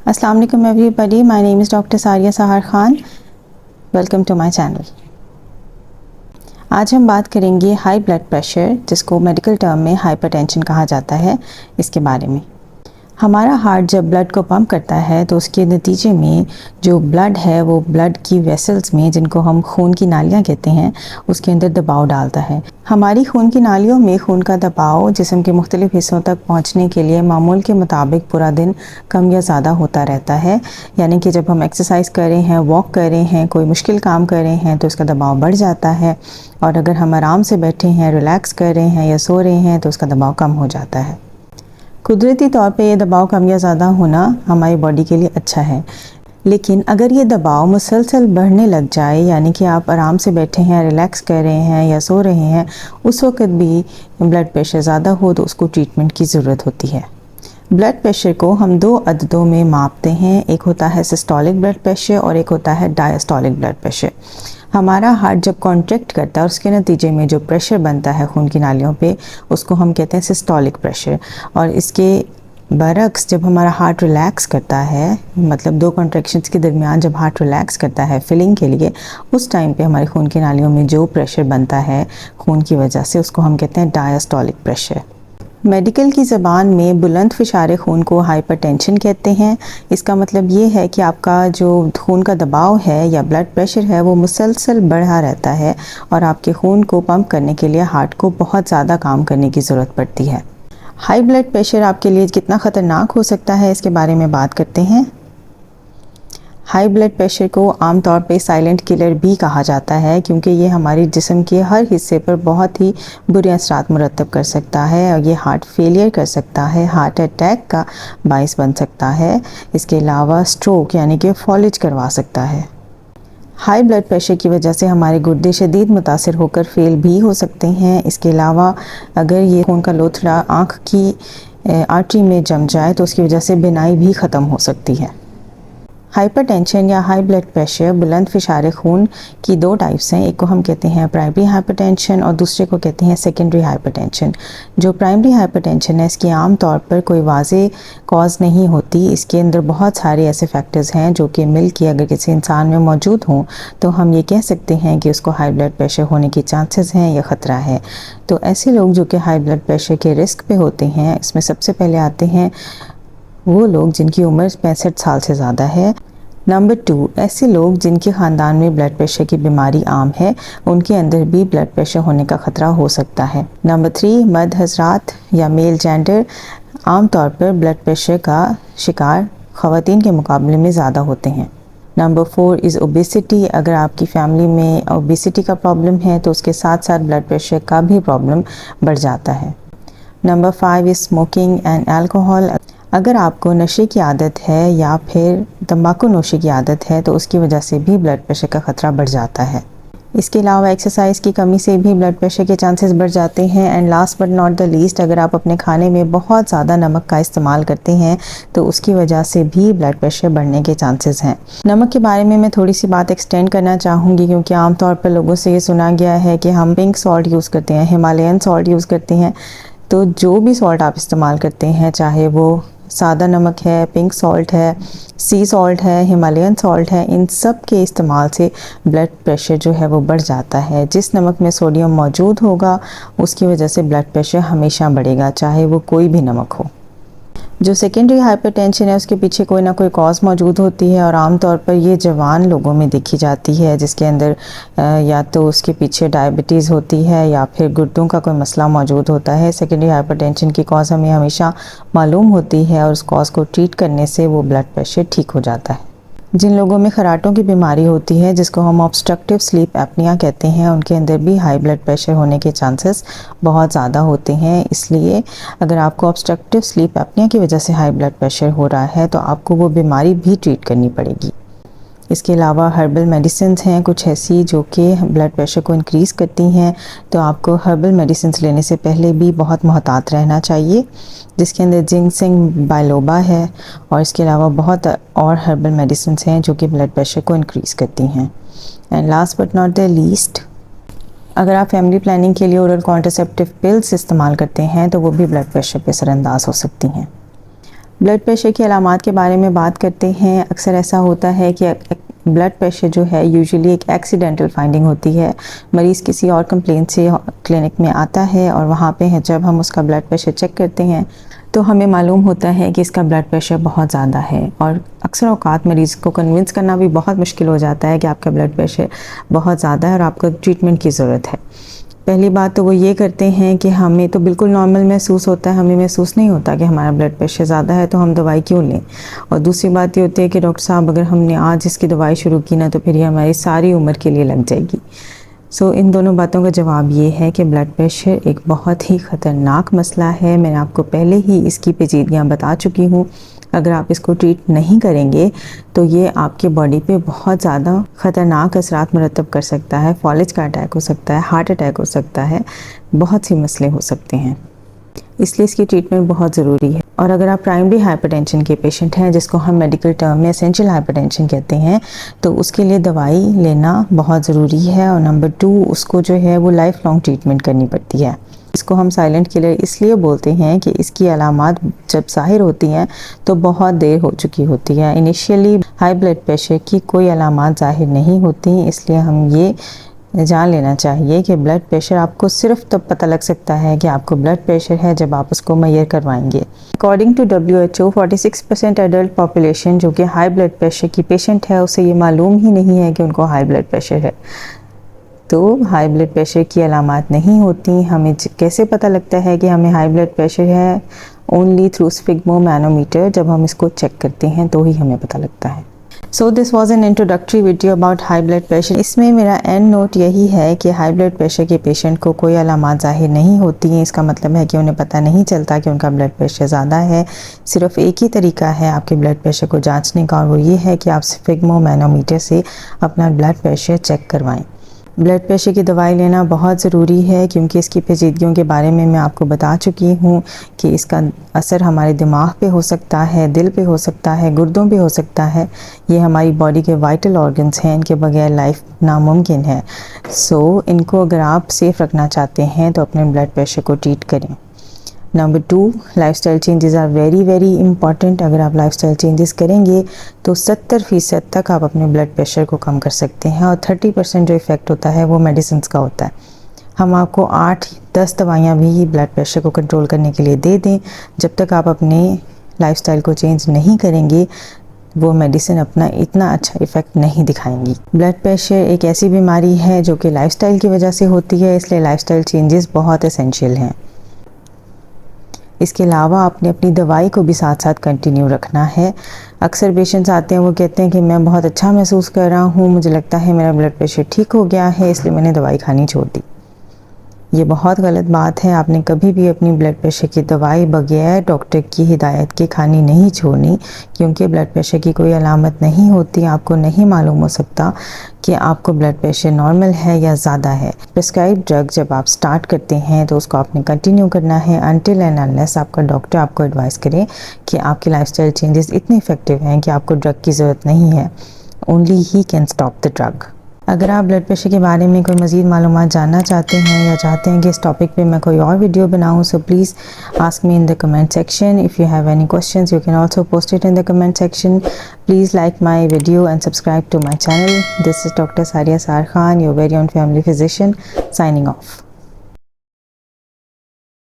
अस्सलाम वालेकुम everybody, my name is doctor Saria Sahar Khan. Welcome to my channel. आज हम बात करेंगे हाई ब्लड प्रेशर, जिसको मेडिकल टर्म में हाइपरटेंशन कहा जाता है, इसके बारे में। हमारा हार्ट जब ब्लड को पंप करता है तो उसके नतीजे में जो ब्लड है वो ब्लड की वेसल्स में, जिनको हम खून की नालियाँ कहते हैं, उसके अंदर दबाव डालता है। हमारी खून की नालियों में खून का दबाव जिस्म के मुख्तलिफ हिस्सों तक पहुँचने के लिए मामूल के मुताबिक पूरा दिन कम या ज़्यादा होता रहता है। यानी कि जब हम एक्सरसाइज कर रहे हैं, वॉक कर रहे हैं, कोई मुश्किल काम कर रहे हैं तो उसका दबाव बढ़ जाता है, और अगर हम आराम से बैठे हैं, रिलैक्स कर रहे हैं या सो रहे हैं तो उसका दबाव कम हो जाता है। कुदरती तौर पे ये दबाव कम या ज़्यादा होना हमारी बॉडी के लिए अच्छा है, लेकिन अगर ये दबाव मुसलसल बढ़ने लग जाए, यानी कि आप आराम से बैठे हैं, रिलैक्स कर रहे हैं या सो रहे हैं, उस वक्त भी ब्लड प्रेशर ज़्यादा हो तो उसको ट्रीटमेंट की ज़रूरत होती है। ब्लड प्रेशर को हम दो अददों में मापते हैं, एक होता है सिस्टोलिक ब्लड प्रेशर और एक होता है डायस्टोलिक ब्लड प्रेशर। हमारा हार्ट जब कॉन्ट्रैक्ट करता है और उसके नतीजे में जो प्रेशर बनता है खून की नालियों पे, उसको हम कहते हैं सिस्टोलिक प्रेशर। और इसके बरक्स जब हमारा हार्ट रिलैक्स करता है, मतलब दो कॉन्ट्रैक्शंस के दरमियान जब हार्ट रिलैक्स करता है फिलिंग के लिए, उस टाइम पे हमारी खून की नालियों में जो प्रेशर बनता है खून की वजह से, उसको हम कहते हैं डायस्टोलिक प्रेशर। मेडिकल की ज़बान में बुलंद फ़िशारे खून को हाइपरटेंशन कहते हैं। इसका मतलब ये है कि आपका जो खून का दबाव है या ब्लड प्रेशर है वो मुसलसल बढ़ा रहता है, और आपके खून को पंप करने के लिए हार्ट को बहुत ज़्यादा काम करने की ज़रूरत पड़ती है। हाई ब्लड प्रेशर आपके लिए कितना ख़तरनाक हो सकता है, इसके बारे में बात करते हैं। हाई ब्लड प्रेशर को आमतौर पे साइलेंट किलर भी कहा जाता है, क्योंकि ये हमारे जिस्म के हर हिस्से पर बहुत ही बुरे असरात मुरतब कर सकता है, और ये हार्ट फेलियर कर सकता है, हार्ट अटैक का बाइस बन सकता है। इसके अलावा स्ट्रोक यानी कि फॉलिज करवा सकता है। हाई ब्लड प्रेशर की वजह से हमारे गुर्दे शदीद मुतासर होकर फेल भी हो सकते हैं। इसके अलावा अगर ये खून का लोथड़ा आँख की आर्टरी में जम जाए तो उसकी वजह से बीनाई भी ख़त्म हो सकती है। हाइपरटेंशन या हाई ब्लड प्रेशर बुलंद फ़िशारे खून की दो टाइप्स हैं। एक को हम कहते हैं प्राइमरी हाइपरटेंशन और दूसरे को कहते हैं सेकेंडरी हाइपरटेंशन। जो प्राइमरी हाइपरटेंशन है, इसकी आम तौर पर कोई वाज़े कॉज नहीं होती। इसके अंदर बहुत सारे ऐसे फैक्टर्स हैं जो कि मिल के अगर किसी इंसान में मौजूद हों तो हम ये कह सकते हैं कि उसको हाई ब्लड प्रेशर होने की चांसेस हैं या ख़तरा है। तो ऐसे लोग जो कि हाई ब्लड प्रेशर के रिस्क पे होते हैं, इसमें सबसे पहले आते हैं वो लोग जिनकी उम्र 65 साल से ज़्यादा है। नंबर 2, ऐसे लोग जिनके ख़ानदान में ब्लड प्रेशर की बीमारी आम है, उनके अंदर भी ब्लड प्रेशर होने का ख़तरा हो सकता है। नंबर 3, मर्द हज़रात या मेल जेंडर आम तौर पर ब्लड प्रेशर का शिकार ख़वातीन के मुकाबले में ज़्यादा होते हैं। Number 4 is obesity. अगर आपकी फैमिली में ओबेसिटी का प्रॉब्लम है तो उसके साथ साथ ब्लड प्रेशर का भी प्रॉब्लम बढ़ जाता है। Number 5 is smoking and alcohol. अगर आपको नशे की आदत है या फिर तंबाकू नोशी की आदत है तो उसकी वजह से भी ब्लड प्रेशर का ख़तरा बढ़ जाता है। इसके अलावा एक्सरसाइज की कमी से भी ब्लड प्रेशर के चांसेस बढ़ जाते हैं। And last but not the least, अगर आप अपने खाने में बहुत ज़्यादा नमक का इस्तेमाल करते हैं तो उसकी वजह से भी ब्लड प्रेशर बढ़ने के चांसेस हैं। नमक के बारे में मैं थोड़ी सी बात एक्सटेंड करना चाहूँगी, क्योंकि आमतौर पर लोगों से ये सुना गया है कि हम पिंक सॉल्ट यूज़ करते हैं, हिमालयन सॉल्ट यूज़ करते हैं। तो जो भी सॉल्ट आप इस्तेमाल करते हैं, चाहे वो सादा नमक है, पिंक सॉल्ट है, सी सॉल्ट है, हिमालयन सॉल्ट है, इन सब के इस्तेमाल से ब्लड प्रेशर जो है वो बढ़ जाता है। जिस नमक में सोडियम मौजूद होगा उसकी वजह से ब्लड प्रेशर हमेशा बढ़ेगा, चाहे वो कोई भी नमक हो। जो सेकेंडरी हाइपरटेंशन है उसके पीछे कोई ना कोई कॉज मौजूद होती है, और आमतौर पर ये जवान लोगों में देखी जाती है, जिसके अंदर या तो उसके पीछे डायबिटीज़ होती है या फिर गुर्दों का कोई मसला मौजूद होता है। सेकेंडरी हाइपरटेंशन की कॉज हमें हमेशा मालूम होती है, और उस कॉज को ट्रीट करने से वो ब्लड प्रेशर ठीक हो जाता है। जिन लोगों में खराटों की बीमारी होती है, जिसको हम ऑब्स्ट्रक्टिव स्लीप एपनिया कहते हैं, उनके अंदर भी हाई ब्लड प्रेशर होने के चांसेस बहुत ज़्यादा होते हैं। इसलिए अगर आपको ऑब्स्ट्रक्टिव स्लीप एपनिया की वजह से हाई ब्लड प्रेशर हो रहा है तो आपको वो बीमारी भी ट्रीट करनी पड़ेगी। इसके अलावा हर्बल मेडिसिन्स हैं कुछ ऐसी जो कि ब्लड प्रेशर को इंक्रीज़ करती हैं, तो आपको हर्बल मेडिसिन्स लेने से पहले भी बहुत मोहतात रहना चाहिए, जिसके अंदर जिंक्सिंग बायलोबा है, और इसके अलावा बहुत और हर्बल मेडिसिन्स हैं जो कि ब्लड प्रेशर को इंक्रीज़ करती हैं। And last but not the least, अगर आप फैमिली प्लानिंग के लिए ओरल कॉन्ट्रासेप्टिव पिल्स इस्तेमाल करते हैं तो वो भी ब्लड प्रेशर पे असरअंदाज हो सकती हैं। ब्लड प्रेशर की अलामात के बारे में बात करते हैं। अक्सर ऐसा होता है कि ब्लड प्रेशर जो है यूजुअली एक एक्सीडेंटल फाइंडिंग होती है। मरीज़ किसी और कंप्लेंट से क्लिनिक में आता है और वहाँ पे है जब हम उसका ब्लड प्रेशर चेक करते हैं तो हमें मालूम होता है कि इसका ब्लड प्रेशर बहुत ज़्यादा है। और अक्सर औक़ात मरीज़ को कन्विंस करना भी बहुत मुश्किल हो जाता है कि आपका ब्लड प्रेशर बहुत ज़्यादा है और आपको ट्रीटमेंट की ज़रूरत है। पहली बात तो वो ये करते हैं कि हमें तो बिल्कुल नॉर्मल महसूस होता है, हमें महसूस नहीं होता कि हमारा ब्लड प्रेशर ज़्यादा है तो हम दवाई क्यों लें। और दूसरी बात ये होती है कि डॉक्टर साहब अगर हमने आज इसकी दवाई शुरू की ना तो फिर ये हमारी सारी उम्र के लिए लग जाएगी। इन दोनों बातों का जवाब ये है कि ब्लड प्रेशर एक बहुत ही ख़तरनाक मसला है। मैंने आपको पहले ही इसकी पेचीदगियाँ बता चुकी हूँ। अगर आप इसको ट्रीट नहीं करेंगे तो ये आपके बॉडी पे बहुत ज़्यादा ख़तरनाक असरात मुरतब कर सकता है। फॉलेज का अटैक हो सकता है, हार्ट अटैक हो सकता है, बहुत सी मसले हो सकते हैं। इसलिए इसकी ट्रीटमेंट बहुत ज़रूरी है। और अगर आप प्राइमरी हाइपरटेंशन के पेशेंट हैं, जिसको हम मेडिकल टर्म में एसेंशियल हाइपरटेंशन कहते हैं, तो उसके लिए दवाई लेना बहुत ज़रूरी है। और नंबर 2, उसको जो है वो लाइफ लॉन्ग ट्रीटमेंट करनी पड़ती है। इसको हम साइलेंट किलर इसलिए बोलते हैं कि इसकी अलामात जब ज़ाहिर होती हैं तो बहुत देर हो चुकी होती है। इनिशियली हाई ब्लड प्रेशर की कोई अलामात ज़ाहिर नहीं होती, इसलिए हम ये जान लेना चाहिए कि ब्लड प्रेशर आपको सिर्फ तब पता लग सकता है कि आपको ब्लड प्रेशर है जब आप उसको मेजर करवाएंगे। According to WHO 46% adult population जो कि हाई ब्लड प्रेशर की पेशेंट है, उसे ये मालूम ही नहीं है कि उनको हाई ब्लड प्रेशर है। तो हाई ब्लड प्रेशर की अलामात नहीं होती। हमें कैसे पता लगता है कि हमें हाई ब्लड प्रेशर है? ओनली थ्रू स्फिग्मोमैनोमीटर, जब हम इसको चेक करते हैं तो ही हमें पता लगता है। So this was an introductory video about high blood pressure. इसमें मेरा एंड नोट यही है कि हाई ब्लड प्रेशर के पेशेंट को कोई अलामात ज़ाहिर नहीं होती हैं। इसका मतलब है कि उन्हें पता नहीं चलता कि उनका ब्लड प्रेशर ज़्यादा है। सिर्फ एक ही तरीका है आपके ब्लड प्रेशर को जांचने का, और वो ये है कि आप स्फिग्मोमैनोमीटर से अपना ब्लड प्रेशर चेक करवाएं। ब्लड प्रेशर की दवाई लेना बहुत ज़रूरी है क्योंकि इसकी पेचीदगियों के बारे में मैं आपको बता चुकी हूँ कि इसका असर हमारे दिमाग पे हो सकता है, दिल पे हो सकता है, गुर्दों पे हो सकता है। ये हमारी बॉडी के वाइटल ऑर्गन्स हैं, इनके बगैर लाइफ नामुमकिन है। इनको अगर आप सेफ़ रखना चाहते हैं तो अपने ब्लड प्रेशर को ट्रीट करें। Number 2, lifestyle changes are very very important. अगर आप लाइफस्टाइल चेंजेस करेंगे तो 70% तक आप अपने ब्लड प्रेशर को कम कर सकते हैं। और 30% जो इफ़ेक्ट होता है वो मेडिसिन का होता है। हम आपको 8-10 दवाइयाँ भी ब्लड प्रेशर को कंट्रोल करने के लिए दे दें, जब तक आप अपने लाइफस्टाइल को चेंज नहीं करेंगे वो मेडिसिन अपना इतना अच्छा इफ़ेक्ट नहीं दिखाएंगी। ब्लड प्रेशर एक ऐसी बीमारी है जो कि लाइफस्टाइल की वजह से होती है, इसलिए लाइफस्टाइल चेंजेस बहुत एसेंशियल हैं। इसके अलावा आपने अपनी दवाई को भी साथ साथ कंटिन्यू रखना है। अक्सर पेशेंट्स आते हैं, वो कहते हैं कि मैं बहुत अच्छा महसूस कर रहा हूँ, मुझे लगता है मेरा ब्लड प्रेशर ठीक हो गया है, इसलिए मैंने दवाई खानी छोड़ दी। ये बहुत गलत बात है। आपने कभी भी अपनी ब्लड प्रेशर की दवाई बगैर डॉक्टर की हिदायत के खानी नहीं छोड़नी, क्योंकि ब्लड प्रेशर की कोई अलामत नहीं होती। आपको नहीं मालूम हो सकता कि आपको ब्लड प्रेशर नॉर्मल है या ज़्यादा है। प्रिस्क्राइब ड्रग जब आप स्टार्ट करते हैं तो उसको आपने कंटिन्यू करना है अनटिल एंड अनलेस आपका डॉक्टर आपको एडवाइस करे कि आपके लाइफस्टाइल चेंजेस इतने इफेक्टिव हैं कि आपको ड्रग की ज़रूरत नहीं है। Only he can stop the drug. अगर आप ब्लड प्रेशर के बारे में कोई मज़ीद मालूमात जानना चाहते हैं या चाहते हैं कि इस टॉपिक पे मैं कोई और वीडियो बनाऊं, so please ask me in the comment section. If you have any questions you can also post it in the comment section. Please like my video and subscribe to my channel. This is doctor Saria Sar Khan, your very own family physician, signing of.